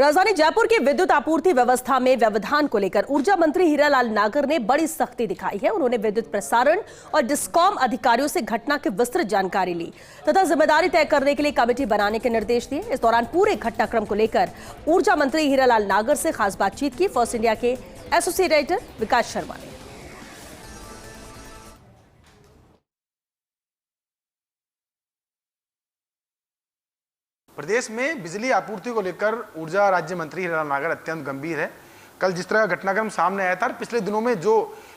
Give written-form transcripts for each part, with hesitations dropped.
राजधानी जयपुर की विद्युत आपूर्ति व्यवस्था में व्यवधान को लेकर ऊर्जा मंत्री हीरालाल नागर ने बड़ी सख्ती दिखाई है। उन्होंने विद्युत प्रसारण और डिस्कॉम अधिकारियों से घटना की विस्तृत जानकारी ली तथा जिम्मेदारी तय करने के लिए कमेटी बनाने के निर्देश दिए। इस दौरान पूरे घटनाक्रम को लेकर ऊर्जा मंत्री हीरालाल नागर से खास बातचीत की। फर्स्ट इंडिया के एसोसिएट एडिटर विकास शर्मा ने प्रदेश में बिजली आपूर्ति को लेकर ऊर्जा राज्य मंत्री हीरालाल नागर अत्यंत गंभीर है। कल जिस तरह का घटनाक्रम सामने आया था और पिछले दिनों में जो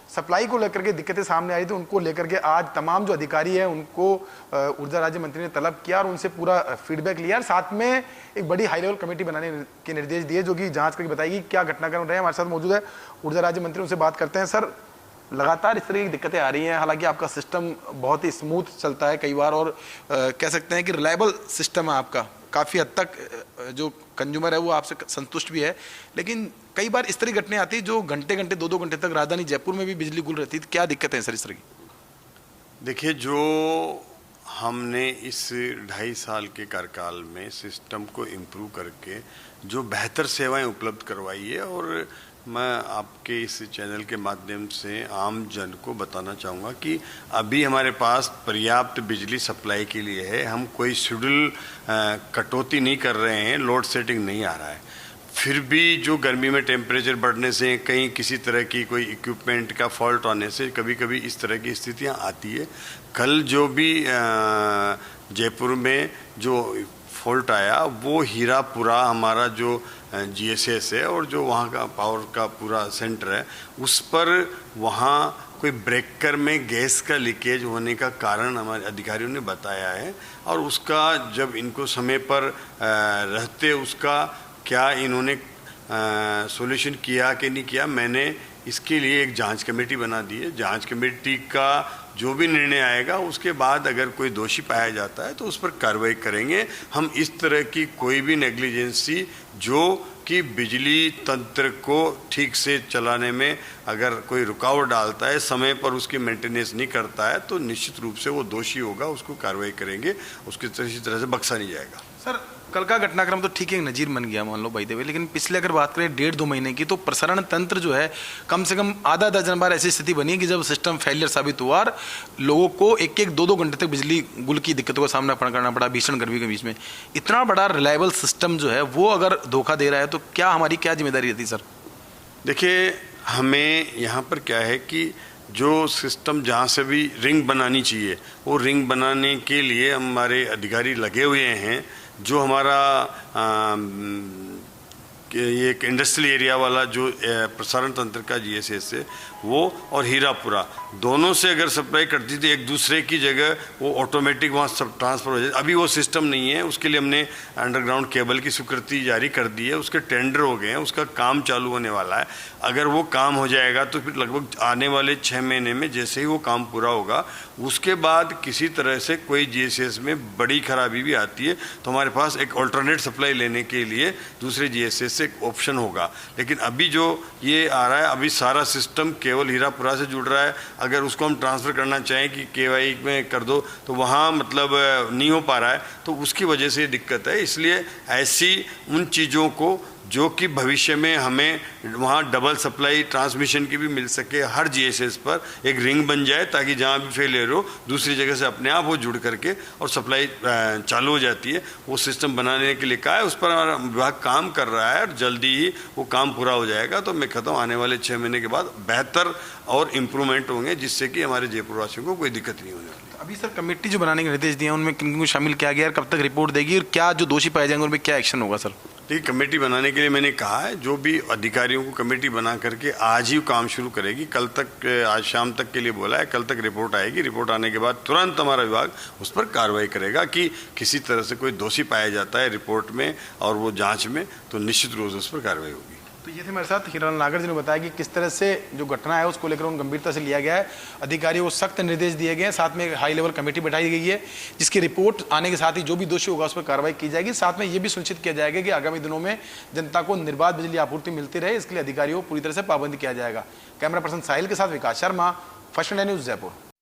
सप्लाई को लेकर के दिक्कतें सामने आई थी, उनको लेकर के आज तमाम जो अधिकारी हैं उनको ऊर्जा राज्य मंत्री ने तलब किया और उनसे पूरा फीडबैक लिया और साथ में एक बड़ी हाई लेवल कमेटी बनाने के निर्देश दिए, जो कि जांच करके बताएगी क्या घटनाक्रम रहे। हमारे साथ मौजूद है ऊर्जा राज्य मंत्री, उनसे बात करते हैं। सर, लगातार इस तरह की दिक्कतें आ रही हैं, हालांकि आपका सिस्टम बहुत ही स्मूथ चलता है कई बार और कह सकते हैं कि रिलायबल सिस्टम है आपका, काफ़ी हद तक जो कंज्यूमर है वो आपसे संतुष्ट भी है, लेकिन कई बार इस तरह की घटनाएं आती है जो घंटे घंटे दो घंटे तक राजधानी जयपुर में भी बिजली गुल रहती है। क्या दिक्कत है सर इस तरह की? देखिए, जो हमने इस 2.5 साल के कार्यकाल में सिस्टम को इम्प्रूव करके जो बेहतर सेवाएं उपलब्ध करवाई है, और मैं आपके इस चैनल के माध्यम से आम जन को बताना चाहूँगा कि अभी हमारे पास पर्याप्त बिजली सप्लाई के लिए है। हम कोई शेड्यूल कटौती नहीं कर रहे हैं, लोड सेटिंग नहीं आ रहा है। फिर भी जो गर्मी में टेम्परेचर बढ़ने से, कहीं किसी तरह की कोई इक्विपमेंट का फॉल्ट आने से कभी कभी इस तरह की स्थितियाँ आती है। कल जो भी जयपुर में जो फॉल्ट आया वो हीरापुरा हमारा जो GSS है और जो वहाँ का पावर का पूरा सेंटर है, उस पर वहाँ कोई ब्रेकर में गैस का लीकेज होने का कारण हमारे अधिकारियों ने बताया है। और उसका जब इनको समय पर रहते उसका क्या इन्होंने सॉल्यूशन किया कि नहीं किया, मैंने इसके लिए एक जांच कमेटी बना दी है। जांच कमेटी का जो भी निर्णय आएगा उसके बाद अगर कोई दोषी पाया जाता है तो उस पर कार्रवाई करेंगे। हम इस तरह की कोई भी नेग्लिजेंसी जो कि बिजली तंत्र को ठीक से चलाने में अगर कोई रुकावट डालता है, समय पर उसकी मेंटेनेंस नहीं करता है, तो निश्चित रूप से वो दोषी होगा, उसको कार्रवाई करेंगे, उसकी इसी तरह से बख्शा नहीं जाएगा। सर, कल का घटनाक्रम तो ठीक है, नजीर बन गया मान लो बाय द वे, लेकिन पिछले अगर बात करें 1.5-2 महीने की, तो प्रसारण तंत्र जो है कम से कम आधा दर्जन बार ऐसी स्थिति बनी कि जब सिस्टम फेलियर साबित हुआ और लोगों को 1-2 घंटे तक बिजली गुल की दिक्कतों का सामना करना पड़ा भीषण गर्मी के बीच में। इतना बड़ा रिलायबल सिस्टम जो है वो अगर धोखा दे रहा है तो क्या हमारी क्या जिम्मेदारी रहती सर? देखिए, हमें यहाँ पर क्या है कि जो सिस्टम जहाँ से भी रिंग बनानी चाहिए वो रिंग बनाने के लिए हमारे अधिकारी लगे हुए हैं। जो हमारा ये एक इंडस्ट्रियल एरिया वाला जो प्रसारण तंत्र का GSS है वो और हीरापुरा दोनों से अगर सप्लाई करती थी एक दूसरे की जगह, वो ऑटोमेटिक वहाँ सब ट्रांसफ़र हो जाए। अभी वो सिस्टम नहीं है, उसके लिए हमने अंडरग्राउंड केबल की स्वीकृति जारी कर दी है, उसके टेंडर हो गए हैं, उसका काम चालू होने वाला है। अगर वो काम हो जाएगा तो फिर लगभग आने वाले 6 महीने में जैसे ही वो काम पूरा होगा, उसके बाद किसी तरह से कोई GSS में बड़ी खराबी भी आती है तो हमारे पास एक ऑल्टरनेट सप्लाई लेने के लिए दूसरे GSS से एक ऑप्शन होगा। लेकिन अभी जो ये आ रहा है, अभी सारा सिस्टम केवल हीरापुरा से जुड़ रहा है। अगर उसको हम ट्रांसफ़र करना चाहें कि KY में कर दो तो वहाँ मतलब नहीं हो पा रहा है, तो उसकी वजह से ये दिक्कत है। इसलिए ऐसी उन चीज़ों को जो कि भविष्य में हमें वहाँ डबल सप्लाई ट्रांसमिशन की भी मिल सके, हर GSS पर एक रिंग बन जाए ताकि जहाँ भी फेलियर हो दूसरी जगह से अपने आप वो जुड़ करके और सप्लाई चालू हो जाती है। वो सिस्टम बनाने के लिए कहा है, उस पर हमारा विभाग काम कर रहा है और जल्दी ही वो काम पूरा हो जाएगा। तो मैं कहता हूँ आने वाले 6 महीने के बाद बेहतर और इम्प्रूवमेंट होंगे, जिससे कि हमारे जयपुर वासियों को कोई दिक्कत नहीं होने वाली। अभी सर कमेटी जो बनाने के निर्देश दिए हैं उनमें किन को शामिल किया गया, कब तक रिपोर्ट देगी और क्या जो दोषी पाए जाएंगे उनमें क्या एक्शन होगा सर? ठीक, कमेटी बनाने के लिए मैंने कहा है जो भी अधिकारियों को कमेटी बना करके आज ही काम शुरू करेगी। कल तक, आज शाम तक के लिए बोला है, कल तक रिपोर्ट आएगी। रिपोर्ट आने के बाद तुरंत हमारा विभाग उस पर कार्रवाई करेगा कि किसी तरह से कोई दोषी पाया जाता है रिपोर्ट में और वो जांच में, तो निश्चित रूप से उस पर कार्रवाई होगी। तो ये थे मेरे साथ हीरालाल नागर जी ने बताया कि किस तरह से जो घटना है उसको लेकर उन गंभीरता से लिया गया है। अधिकारियों को सख्त निर्देश दिए गए हैं, साथ में एक हाई लेवल कमेटी बैठाई गई है जिसकी रिपोर्ट आने के साथ ही जो भी दोषी होगा उस पर कार्रवाई की जाएगी। साथ में ये भी सुनिश्चित किया जाएगा कि आगामी दिनों में जनता को निर्बाध बिजली आपूर्ति मिलती रहे, इसके लिए अधिकारियों को पूरी तरह से पाबंदी किया जाएगा। कैमरा पर्सन साहिल के साथ Vikas Sharma, first India news Jaipur.